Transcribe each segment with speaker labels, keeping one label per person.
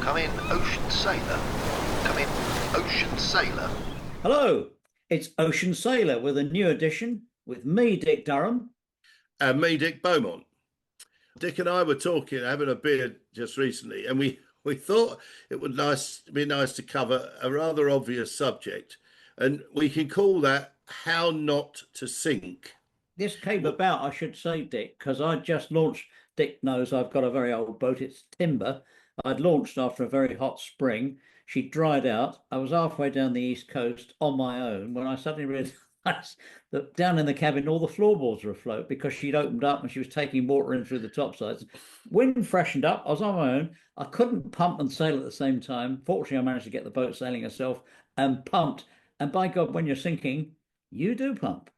Speaker 1: Come in, Ocean Sailor. Come in, Ocean Sailor.
Speaker 2: Hello, it's Ocean Sailor with a new edition with me, Dick Durham.
Speaker 3: And me, Dick Beaumont. Dick and I were talking, having a beer just recently, and we thought it would be nice to cover a rather obvious subject, and we can call that how not to sink.
Speaker 2: This came about, I should say, Dick, because I just launched. Dick knows I've got a very old boat. It's timber. I'd launched after a very hot spring. She dried out. I was halfway down the east coast on my own when I suddenly realised that down in the cabin all the floorboards were afloat because she'd opened up and she was taking water in through the topsides. Wind freshened up. I was on my own. I couldn't pump and sail at the same time. Fortunately, I managed to get the boat sailing herself and pumped. And by God, when you're sinking, you do pump.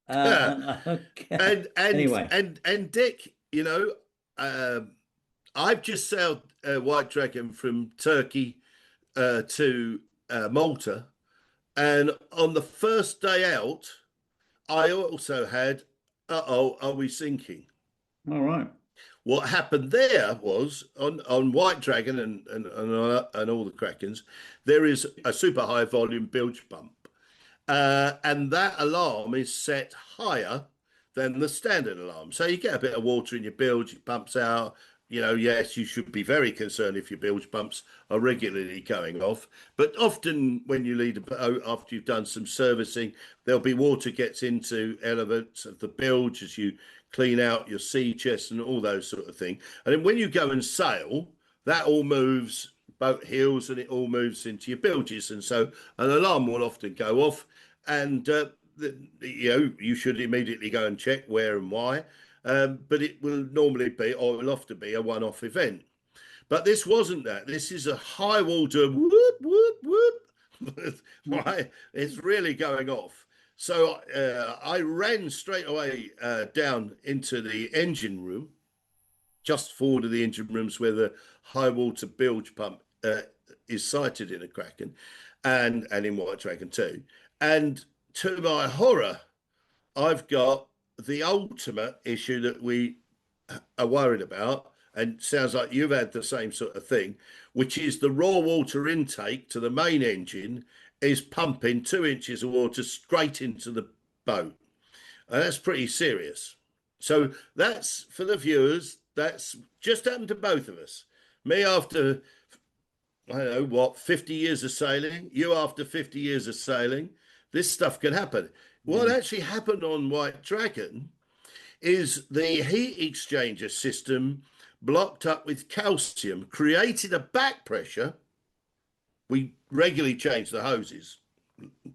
Speaker 2: Anyway,
Speaker 3: And Dick, I've just sailed White Dragon from Turkey to Malta, and on the first day out, I also had, are we sinking?
Speaker 2: all right.
Speaker 3: What happened there was on White Dragon and all the Krakens, there is a super high volume bilge pump, and that alarm is set higher than the standard alarm. So you get a bit of water in your bilge, it pumps out. Yes, you should be very concerned if your bilge pumps are regularly going off. But often when you lead a boat after you've done some servicing, there'll be water gets into elements of the bilge as you clean out your sea chest and all those sort of things. And then when you go and sail, that all moves, boat heels, and it all moves into your bilges. And so an alarm will often go off, and you should immediately go and check where and why. But it will normally be, or will often be, a one-off event. But this wasn't that. This is a high water whoop, whoop, whoop. Right? It's really going off. So I ran straight away down into the engine room, just forward of the engine rooms where the high water bilge pump is sited in a Kraken and in White Dragon too. And to my horror, I've got the ultimate issue that we are worried about, and sounds like you've had the same sort of thing, which is the raw water intake to the main engine is pumping 2 inches of water straight into the boat. And that's pretty serious. So that's, for the viewers, that's just happened to both of us. Me after, I don't know, 50 years of sailing, you after 50 years of sailing, this stuff can happen. What actually happened on White Dragon is the heat exchanger system blocked up with calcium, created a back pressure. We regularly change the hoses,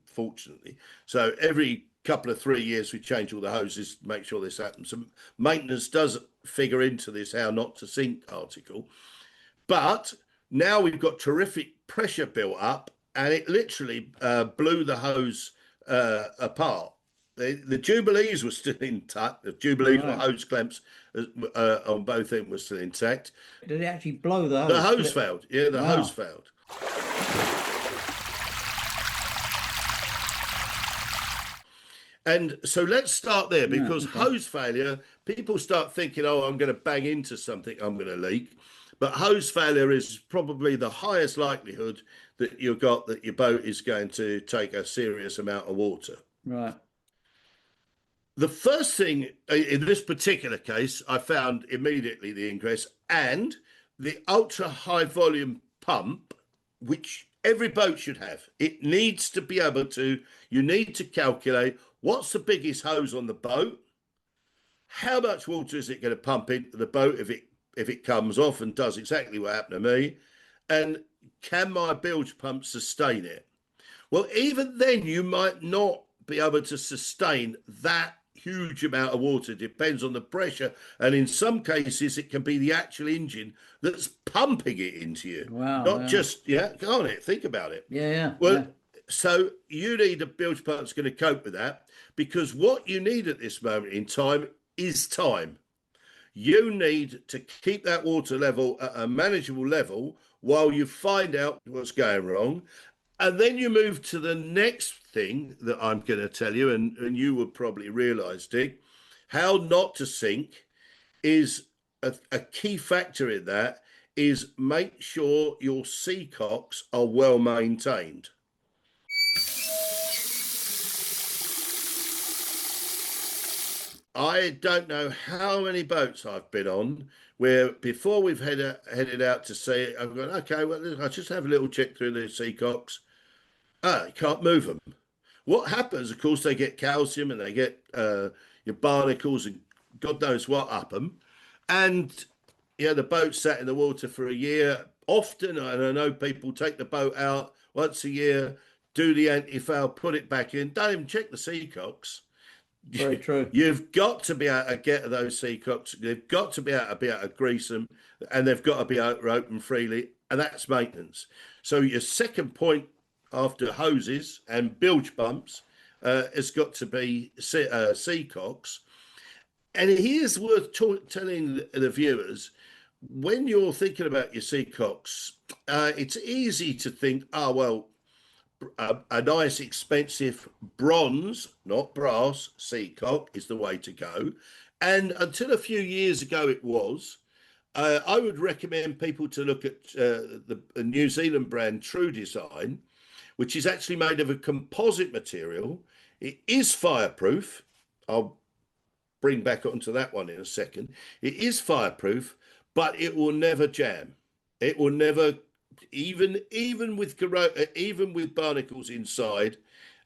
Speaker 3: fortunately. So every couple of 3 years, we change all the hoses to make sure this happens. So maintenance does figure into this how not to sink article. But now we've got terrific pressure built up, and it literally blew the hose apart. The Jubilees were still intact. The Jubilees or hose clamps on both ends were still intact.
Speaker 2: Did it actually blow the hose?
Speaker 3: The hose failed. Yeah, the hose failed. And so let's start there, because hose failure, people start thinking, oh, I'm going to bang into something, I'm going to leak. But hose failure is probably the highest likelihood that you've got that your boat is going to take a serious amount of water.
Speaker 2: Right.
Speaker 3: The first thing in this particular case, I found immediately the ingress and the ultra high volume pump, which every boat should have. It needs to be able to, you need to calculate what's the biggest hose on the boat, how much water is it going to pump into the boat if it comes off and does exactly what happened to me, and can my bilge pump sustain it? Well, even then, you might not be able to sustain that huge amount of water. It depends on the pressure, and in some cases, it can be the actual engine that's pumping it into you.
Speaker 2: Wow.
Speaker 3: Not just, go on it, think about it.
Speaker 2: Yeah.
Speaker 3: Well, so you need a bilge pump that's going to cope with that, because what you need at this moment in time is time. You need to keep that water level at a manageable level while you find out what's going wrong. And then you move to the next thing that I'm going to tell you, and you will probably realise, Dick, how not to sink is a key factor in that is make sure your Seacocks are well maintained. I don't know how many boats I've been on where before we've headed out to sea, I've gone, okay, well, I'll just have a little check through the Seacocks. You can't move them. What happens, of course, they get calcium and they get your barnacles and God knows what up them. And, the boat sat in the water for a year. Often, and I know people take the boat out once a year, do the anti-foul, put it back in, don't even check the Seacocks.
Speaker 2: Very true.
Speaker 3: You've got to be able to get those Seacocks. They've got to be able to grease them, and they've got to be able to open freely, and that's maintenance. So your second point after hoses and bilge pumps has got to be Seacocks. And here's worth telling the viewers, when you're thinking about your Seacocks, it's easy to think, a nice expensive bronze, not brass, Seacock is the way to go. And until a few years ago it was. I would recommend people to look at the New Zealand brand True Design, which is actually made of a composite material. It is fireproof. I'll bring back onto that one in a second. It is fireproof, but it will never jam. It will never, even with barnacles inside,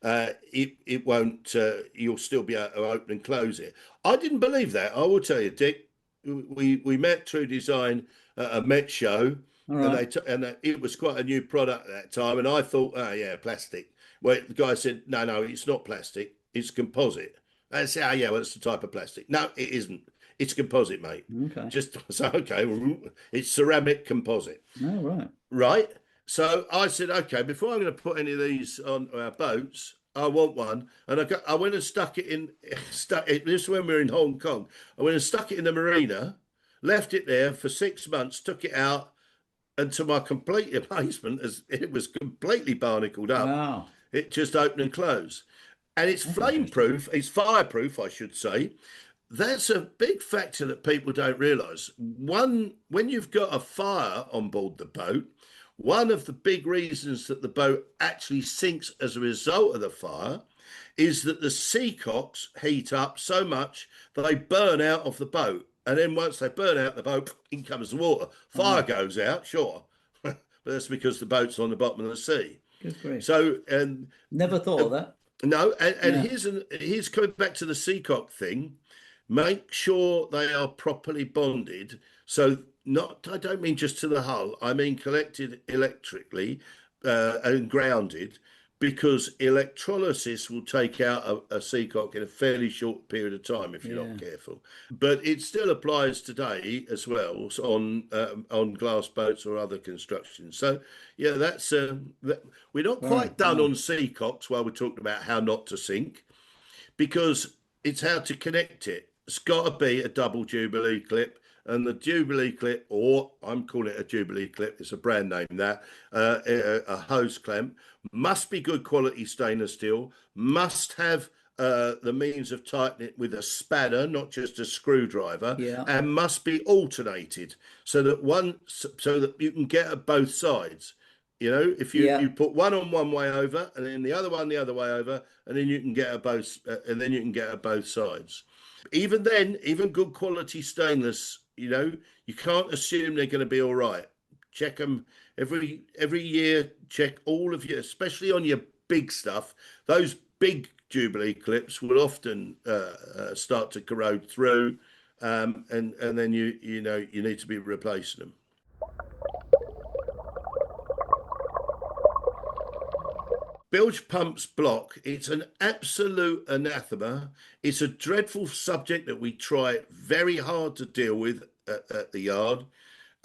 Speaker 3: it won't. You'll still be able to open and close it. I didn't believe that. I will tell you, Dick. We met True Design at a Met show,
Speaker 2: Right.
Speaker 3: and it was quite a new product at that time. And I thought, plastic. Well, the guy said, no, it's not plastic. It's composite. I said, well, it's the type of plastic. No, it isn't. It's composite, mate.
Speaker 2: Okay.
Speaker 3: Just so okay, it's ceramic composite.
Speaker 2: Oh, right.
Speaker 3: Right. So I said, okay, before I'm going to put any of these on our boats, I want one. And I went and stuck it. This is when we were in Hong Kong. I went and stuck it in the marina, left it there for 6 months, took it out, and to my complete amazement, as it was completely barnacled up.
Speaker 2: Wow.
Speaker 3: It just opened and closed. And it's flame proof, it's fireproof, I should say. That's a big factor that people don't realise. One, when you've got a fire on board the boat, one of the big reasons that the boat actually sinks as a result of the fire is that the Seacocks heat up so much that they burn out of the boat. And then once they burn out the boat, in comes the water. Fire goes out, sure. But that's because the boat's on the bottom of the sea.
Speaker 2: Good grief.
Speaker 3: So, and
Speaker 2: Never thought of that.
Speaker 3: no, and here's coming back to the Seacock thing. Make sure they are properly bonded. So I don't mean just to the hull. I mean collected electrically and grounded, because electrolysis will take out a Seacock in a fairly short period of time if you're not careful. But it still applies today as well on glass boats or other constructions. So that's we're not quite done on Seacocks while we're talking about how not to sink, because it's how to connect it. It's got to be a double Jubilee clip. And the Jubilee clip, or I'm calling it a Jubilee clip, it's a brand name, that a hose clamp, must be good quality stainless steel, must have the means of tightening it with a spanner, not just a screwdriver, and must be alternated so that you can get at both sides. If you put one on one way over and then the other one the other way over, and then you can get at both sides. Even then, even good quality stainless, you can't assume they're going to be all right. Check them every year. Check all of you, especially on your big stuff. Those big Jubilee clips will often start to corrode through, and then you need to be replacing them. Bilge pumps block. It's an absolute anathema. It's a dreadful subject that we try very hard to deal with at the yard.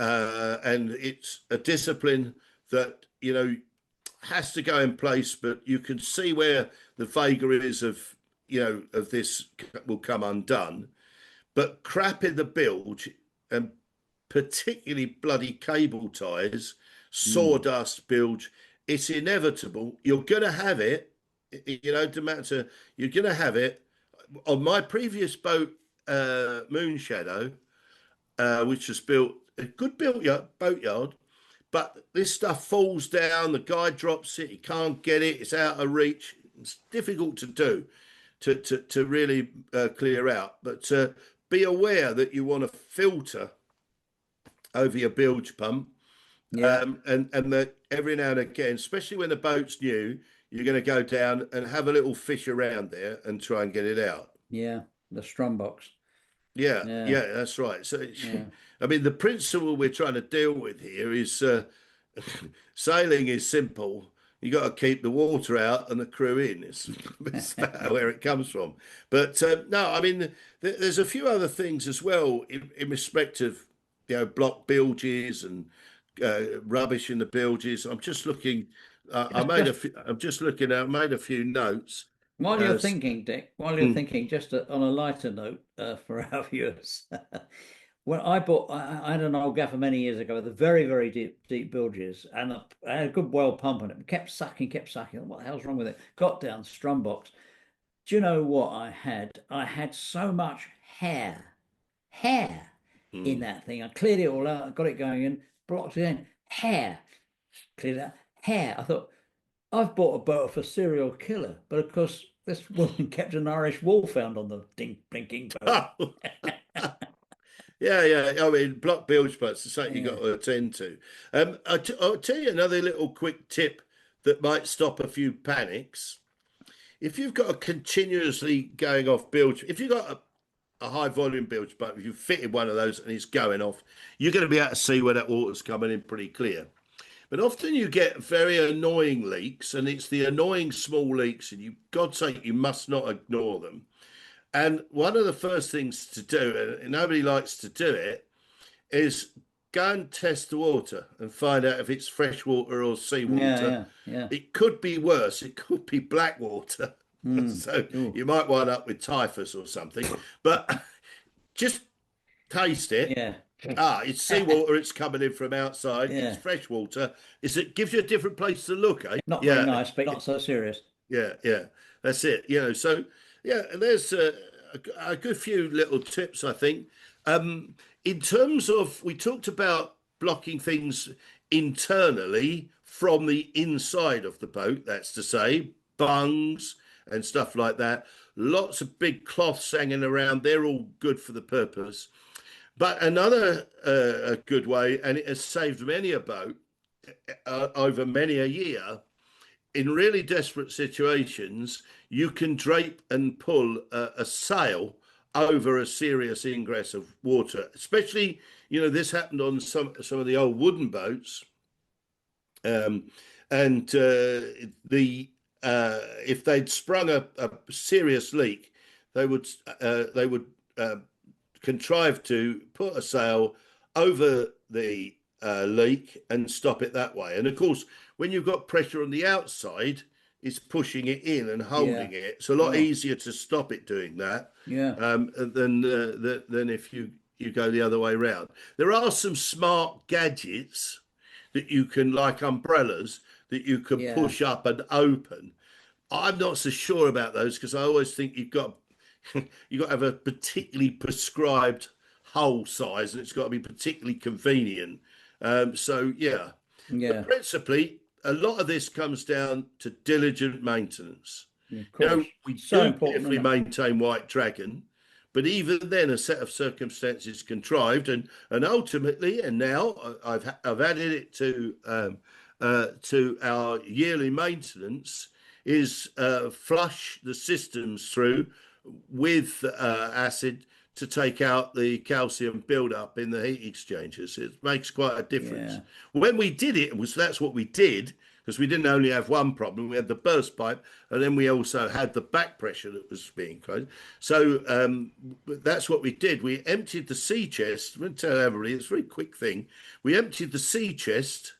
Speaker 3: And it's a discipline that, has to go in place, but you can see where the vagaries of this will come undone. But crap in the bilge, and particularly bloody cable ties, sawdust bilge, it's inevitable. You're going to have it, you're going to have it. On my previous boat, Moon Shadow, which was built a good boatyard, but this stuff falls down. The guy drops it. He can't get it. It's out of reach. It's difficult to do, to really clear out. But be aware that you want to filter over your bilge pump,
Speaker 2: Yeah.
Speaker 3: and that every now and again, especially when the boat's new, you're going to go down and have a little fish around there and try and get it out.
Speaker 2: Yeah. The strum box.
Speaker 3: Yeah,
Speaker 2: Yeah.
Speaker 3: yeah, that's right. So,
Speaker 2: Yeah.
Speaker 3: I mean, the principle we're trying to deal with here is sailing is simple. You got to keep the water out and the crew in. It's about where it comes from. But no, I mean, there's a few other things as well in respect of, block bilges and rubbish in the bilges. I'm just looking. I made a. I'm just looking. I made a few notes.
Speaker 2: While you're thinking, Dick, just on a lighter note for our viewers, when I had an old gaffer many years ago with a very, very deep bilges, and I had a good well pump on it. Kept sucking. What the hell's wrong with it? Got down, strum box. Do you know what I had? I had so much hair in that thing. I cleared it all out. I got it going in, blocked it in. Hair, cleared it out. Hair. I thought, I've bought a boat for serial killer, but of course this woman kept an Irish wolfhound on the blinking boat.
Speaker 3: Yeah. I mean, block bilge boats is something you've got to attend to. I'll tell you another little quick tip that might stop a few panics. If you've got a continuously going off bilge, if you've got a high volume bilge boat, if you've fitted one of those and it's going off, you're going to be able to see where that water's coming in pretty clear. But often you get very annoying leaks, and it's the annoying small leaks, and God's sake, you must not ignore them. And one of the first things to do, and nobody likes to do it, is go and test the water and find out if it's fresh water or seawater.
Speaker 2: Yeah.
Speaker 3: It could be worse. It could be black water. So you might wind up with typhus or something. But just taste it.
Speaker 2: Yeah.
Speaker 3: It's seawater. It's coming in from outside.
Speaker 2: Yeah.
Speaker 3: It's fresh water. It gives you a different place to look, eh?
Speaker 2: Not very nice, but not so serious.
Speaker 3: Yeah. That's it. So there's a good few little tips, I think. In terms of, we talked about blocking things internally from the inside of the boat. That's to say, bungs and stuff like that. Lots of big cloths hanging around. They're all good for the purpose. But another good way, and it has saved many a boat over many a year, in really desperate situations, you can drape and pull a sail over a serious ingress of water. Especially, this happened on some of the old wooden boats, and if they'd sprung a serious leak, they would contrive to put a sail over the leak and stop it that way. And of course, when you've got pressure on the outside, it's pushing it in and holding it. It's a lot easier to stop it doing that than if you go the other way around. There are some smart gadgets that you can, like umbrellas, that you can push up and open. I'm not so sure about those, because I always think you've got to have a particularly prescribed hole size, and it's got to be particularly convenient. But principally, a lot of this comes down to diligent maintenance. We do carefully maintain White Dragon, but even then, a set of circumstances contrived, and ultimately, and now I've added it to our yearly maintenance, is flush the systems through with acid to take out the calcium buildup in the heat exchangers. It makes quite a difference. When we did it, that's what we did, because we didn't only have one problem. We had the burst pipe, and then we also had the back pressure that was being closed. So that's what we did. We emptied the sea chest. I'm going to tell everybody, it's a very quick thing. We emptied the sea chest,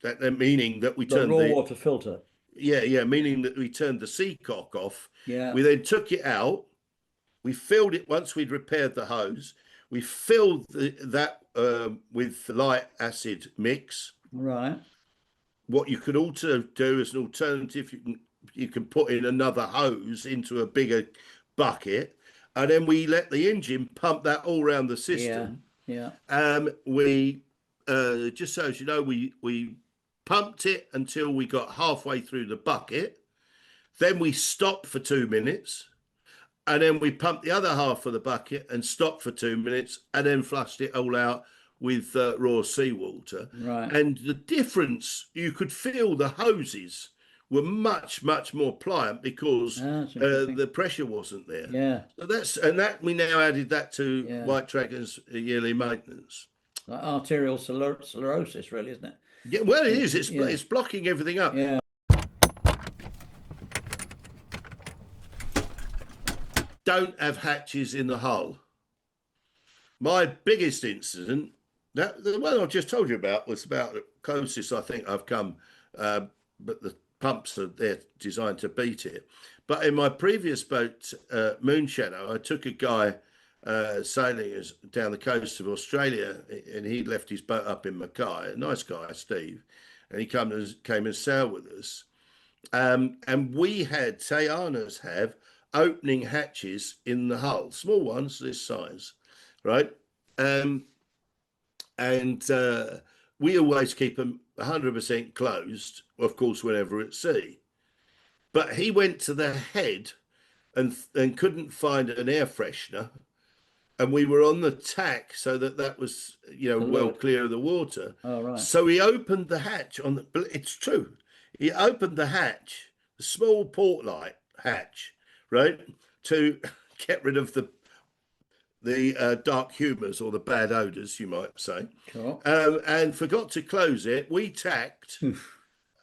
Speaker 3: meaning that we turned
Speaker 2: the raw water filter.
Speaker 3: Meaning that we turned the seacock off. We then took it out. We filled it once we'd repaired the hose. We filled that with light acid mix.
Speaker 2: Right.
Speaker 3: What you could also do as an alternative, you can put in another hose into a bigger bucket, and then we let the engine pump that all around the system.
Speaker 2: Yeah.
Speaker 3: We just so as you know, we pumped it until we got halfway through the bucket. Then we stopped for 2 minutes, and then we pumped the other half of the bucket and stopped for 2 minutes, and then flushed it all out with raw seawater.
Speaker 2: Right.
Speaker 3: And the difference, you could feel the hoses were much, much more pliant because
Speaker 2: That's interesting.
Speaker 3: the pressure wasn't there.
Speaker 2: Yeah.
Speaker 3: So that we now added that to
Speaker 2: Yeah.
Speaker 3: White Dragon's yearly maintenance.
Speaker 2: Like arterial sclerosis, really, isn't it?
Speaker 3: Yeah, well, it is.
Speaker 2: Yeah.
Speaker 3: It's blocking everything up.
Speaker 2: Yeah.
Speaker 3: Don't have hatches in the hull. My biggest incident, the one I just told you about, was about the closest I think I've come, but the pumps are there designed to beat it. But in my previous boat, Moon Shadow, I took a guy sailing down the coast of Australia, and he left his boat up in Mackay. A nice guy, Steve, and he came and sailed with us. And we had, Sayanas have, opening hatches in the hull, small ones this size, right? And we always keep them 100% closed, of course, whenever at sea. But he went to the head and couldn't find an air freshener, and we were on the tack, so that was well clear of the water.
Speaker 2: Oh, right.
Speaker 3: So he opened the hatch on the. It's true. He opened the hatch, the small port light hatch, right, to get rid of the dark humours or the bad odours, you might say.
Speaker 2: Sure.
Speaker 3: And forgot to close it. We tacked.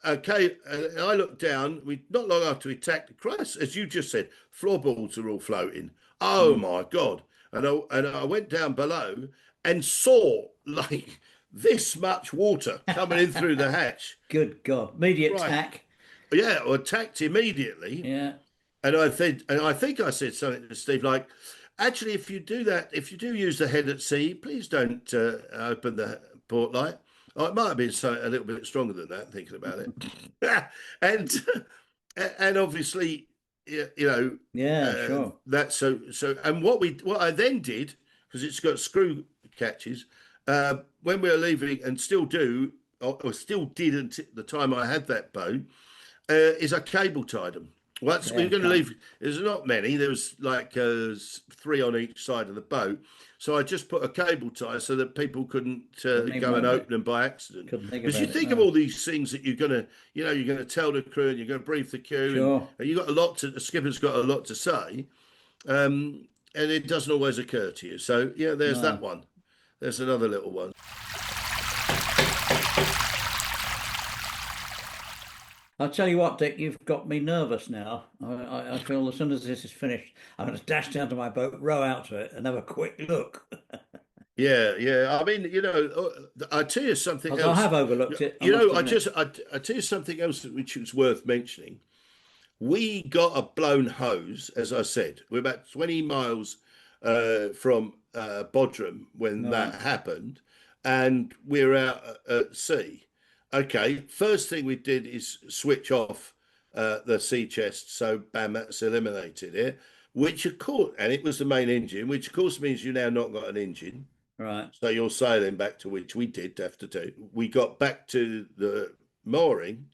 Speaker 3: Okay, and I looked down. Not long after we tacked, Christ, as you just said, floorboards are all floating. Oh my God! And I went down below and saw like this much water coming in through the hatch.
Speaker 2: Good God. Immediate
Speaker 3: Right.
Speaker 2: tack.
Speaker 3: Yeah, I tacked immediately.
Speaker 2: Yeah.
Speaker 3: And I think I said something to Steve like, actually, if you do that, if you do use the head at sea, please don't open the port light. Oh, it might have been a little bit stronger than that, thinking about it. and obviously,
Speaker 2: Yeah, sure.
Speaker 3: that's so. And what I then did, because it's got screw catches, when we were leaving, and still do, or still did until the time I had that boat, is I cable tied them. Well, we were going to leave. There's not many. There was like 3 on each side of the boat. So I just put a cable tie so that people couldn't go and open them by accident. Because you think of all these things that you're going to tell the crew, and you're going to brief the crew,
Speaker 2: Sure.
Speaker 3: and you got the skipper's got a lot to say, and it doesn't always occur to you. So yeah, there's that one. There's another little one.
Speaker 2: I'll tell you what, Dick, you've got me nervous now. I feel as soon as this is finished, I'm going to dash down to my boat, row out to it, and have a quick look.
Speaker 3: Yeah. I mean, I tell you something else.
Speaker 2: I have overlooked it.
Speaker 3: I tell you something else which is worth mentioning. We got a blown hose, as I said. We're about 20 miles from Bodrum when that happened, and we're out at sea. Okay, first thing we did is switch off the sea chest, so bam, that's eliminated it. Which of course, and it was the main engine, which of course means you now not got an engine.
Speaker 2: Right.
Speaker 3: So you're sailing back to, which we did have to do. We got back to the mooring,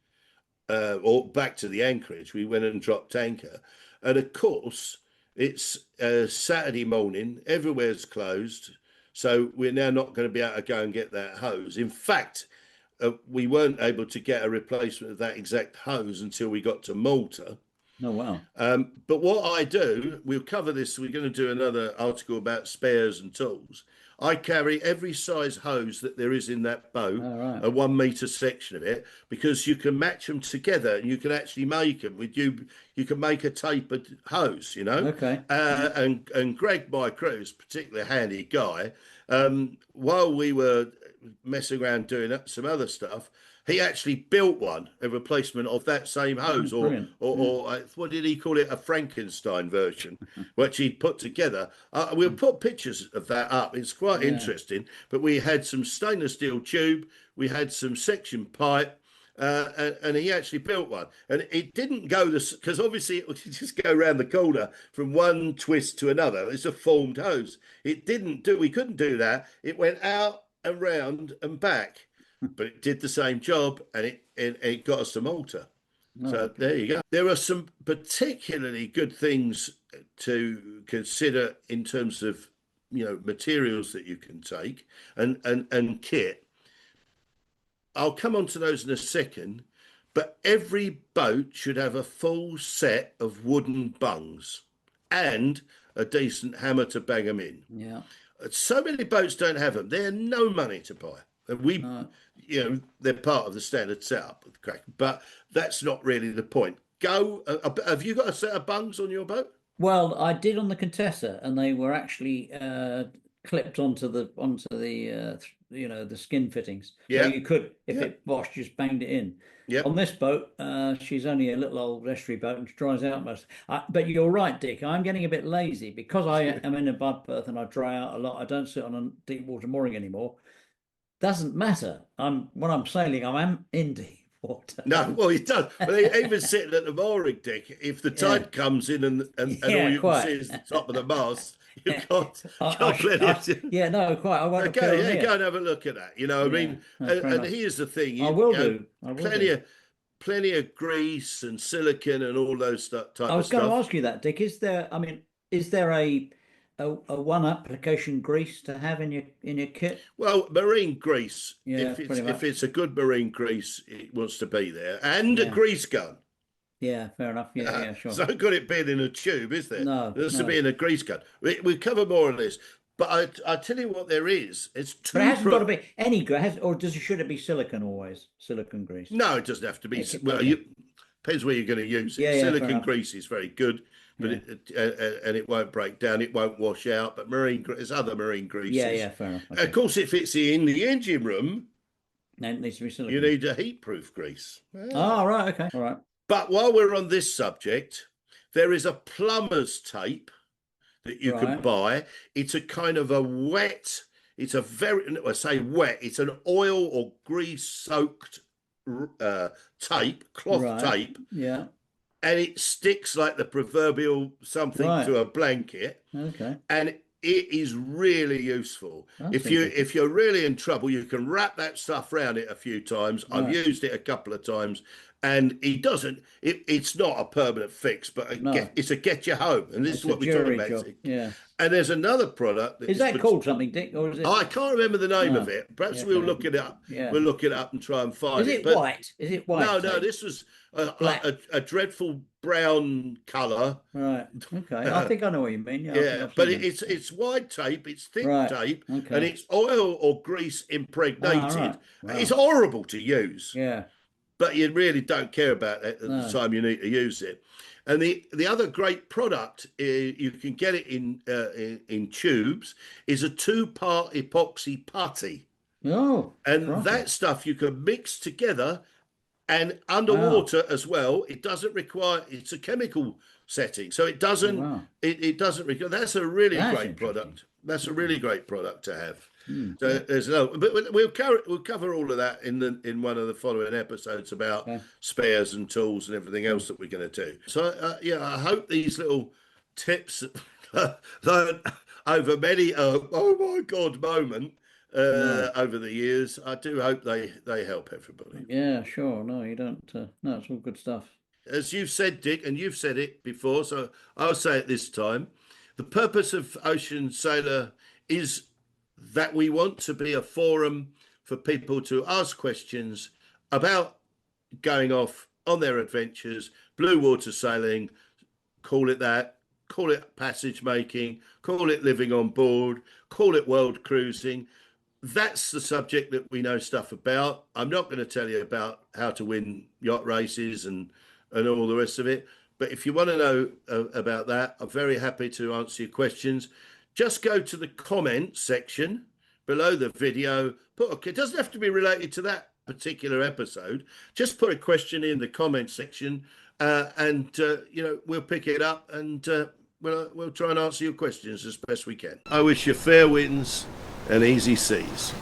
Speaker 3: or back to the anchorage. We went and dropped anchor, and of course it's Saturday morning. Everywhere's closed, so we're now not going to be able to go and get that hose. In fact, we weren't able to get a replacement of that exact hose until we got to Malta.
Speaker 2: Oh, wow.
Speaker 3: But what I do, we'll cover this. We're going to do another article about spares and tools. I carry every size hose that there is in that boat, a 1 meter section of it, because you can match them together, and you can actually make them with you. You can make a tapered hose,
Speaker 2: Okay.
Speaker 3: And Greg, my crew, is a particularly handy guy. While we were messing around doing some other stuff, he actually built one, a replacement of that same hose, or what did he call it? A Frankenstein version, which he'd put together. We'll put pictures of that up. It's quite interesting. But we had some stainless steel tube, we had some section pipe, and he actually built one. And it didn't go this, because obviously it would just go around the corner from one twist to another. It's a formed hose. It didn't do, we couldn't do that. It went out and round and back, but it did the same job, and it got us to Malta.
Speaker 2: Oh,
Speaker 3: So
Speaker 2: okay.
Speaker 3: there you go. There are some particularly good things to consider in terms of, materials that you can take and kit. I'll come on to those in a second, but every boat should have a full set of wooden bungs and a decent hammer to bang them in.
Speaker 2: Yeah.
Speaker 3: So many boats don't have them. They're no money to buy. And they're part of the standard setup with Kraken, but that's not really the point. Have you got a set of bungs on your boat?
Speaker 2: Well, I did on the Contessa, and they were actually clipped onto the the skin fittings.
Speaker 3: Yeah.
Speaker 2: So you could, if
Speaker 3: Yeah.
Speaker 2: it washed, just banged it in.
Speaker 3: Yeah.
Speaker 2: On this boat, she's only a little old estuary boat and she dries out most. But you're right, Dick. I'm getting a bit lazy because I am in a bud berth and I dry out a lot. I don't sit on a deep water mooring anymore. Doesn't matter. When I'm sailing, I'm in deep water.
Speaker 3: No, well, it does. But even sitting at the mooring deck, if the tide comes in and
Speaker 2: Yeah,
Speaker 3: all you
Speaker 2: quite.
Speaker 3: can see is the top of the mast, you've got
Speaker 2: I won't appear on
Speaker 3: Okay,
Speaker 2: here.
Speaker 3: go and have a look at that. I mean,
Speaker 2: no, fair
Speaker 3: and
Speaker 2: enough.
Speaker 3: here's the thing:
Speaker 2: I will do. I will do.
Speaker 3: plenty of grease and silicone and all those type of stuff.
Speaker 2: I was going to ask you that, Dick. Is there a one application grease to have in your kit?
Speaker 3: Well, marine grease.
Speaker 2: Yeah,
Speaker 3: if it's a good marine grease, it wants to be there, and a grease gun.
Speaker 2: Yeah, fair enough. Yeah, sure.
Speaker 3: So got it being in a tube, is there?
Speaker 2: No,
Speaker 3: There's to be in a grease gun. We cover more on this, but I tell you what, there is. It's two.
Speaker 2: But it hasn't got to be any grease, or should it be silicone always? Silicone grease?
Speaker 3: No, it doesn't have to be.
Speaker 2: Okay.
Speaker 3: Well, depends where you're going to use it.
Speaker 2: Yeah, fair
Speaker 3: Silicone
Speaker 2: enough.
Speaker 3: grease is very good, but and it won't break down. It won't wash out. But there's other marine greases.
Speaker 2: Yeah, fair enough. Okay.
Speaker 3: Of course, it fits in the engine room.
Speaker 2: No, it needs to be silicone.
Speaker 3: You need a heat-proof grease.
Speaker 2: Oh, right. Okay. All right.
Speaker 3: But while we're on this subject, there is a plumber's tape that you can buy. It's a kind of a wet. It's a I say wet. It's an oil or grease-soaked tape, cloth tape.
Speaker 2: Yeah.
Speaker 3: And it sticks like the proverbial something to a blanket.
Speaker 2: Okay.
Speaker 3: And it is really useful.
Speaker 2: That's
Speaker 3: If you're really in trouble, you can wrap that stuff around it a few times. I've used it a couple of times, and it's not a permanent fix, but it's a get you home. And this is what we're talking about.
Speaker 2: Yeah.
Speaker 3: And there's another product
Speaker 2: is that called something, Dick, or is it?
Speaker 3: I can't remember the name of it. Perhaps we'll look it up.
Speaker 2: Yeah.
Speaker 3: We'll look it up and try and find it.
Speaker 2: Is it white? Is it white?
Speaker 3: No. This was a dreadful brown colour.
Speaker 2: Right. Okay. I think I know what you mean.
Speaker 3: Yeah, but it's wide tape, it's thick tape, and it's oil or grease impregnated. It's horrible to use.
Speaker 2: Yeah.
Speaker 3: But you really don't care about it at the time you need to use it. And the other great product, you can get it in tubes, is a 2-part epoxy putty.
Speaker 2: Oh.
Speaker 3: And that stuff you can mix together and underwater as well. It doesn't require, it's a chemical setting. So it doesn't, it doesn't require, that's a really great product. That's a really great product to have. So there's but we'll cover all of that in one of the following episodes about spares and tools and everything else that we're going to do. So I hope these little tips learned over many oh my god moment over the years. I do hope they help everybody.
Speaker 2: Yeah, sure. No, you don't. No, it's all good stuff.
Speaker 3: As you've said, Dick, and you've said it before, so I'll say it this time. The purpose of Ocean Sailor is that we want to be a forum for people to ask questions about going off on their adventures, blue water sailing, call it that, call it passage making, call it living on board, call it world cruising. That's the subject that we know stuff about. I'm not going to tell you about how to win yacht races and all the rest of it. But if you want to know about that, I'm very happy to answer your questions. Just go to the comments section below the video. It doesn't have to be related to that particular episode. Just put a question in the comment section, and we'll pick it up and we'll try and answer your questions as best we can. I wish you fair winds and easy seas.